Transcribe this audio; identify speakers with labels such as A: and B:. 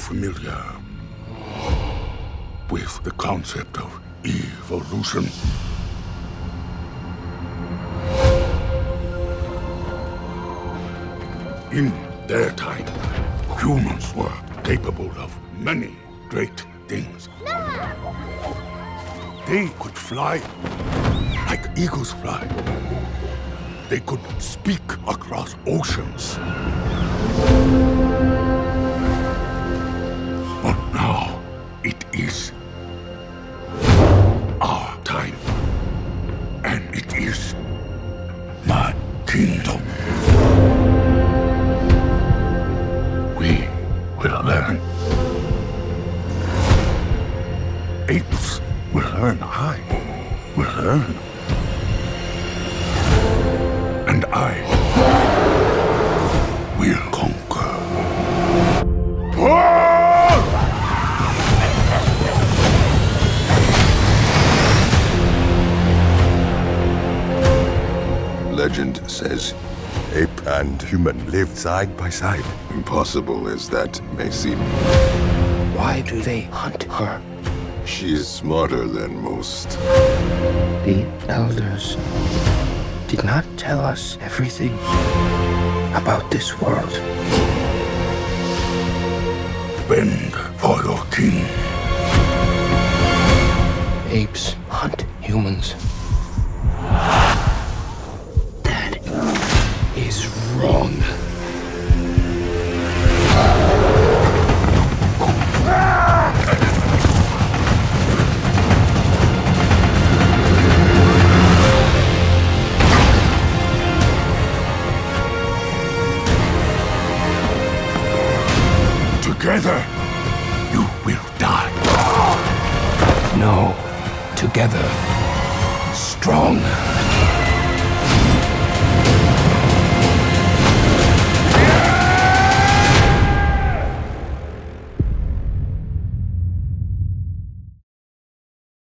A: familiar with the concept of evolution? In their time, humans were capable of many great things. They could fly like eagles fly. They could speak across oceans. But now it is our time. And it is my kingdom. We will learn. Apes will learn. I will learn. And I will conquer.
B: Legend says ape and human lived side by side. Impossible as that may seem.
C: Why do they hunt her?
B: She's smarter than most.
C: The elders did not tell us everything about this world.
A: Bend for your king.
C: Apes hunt humans. That is wrong.
A: Together, you will die.
C: No, together, strong.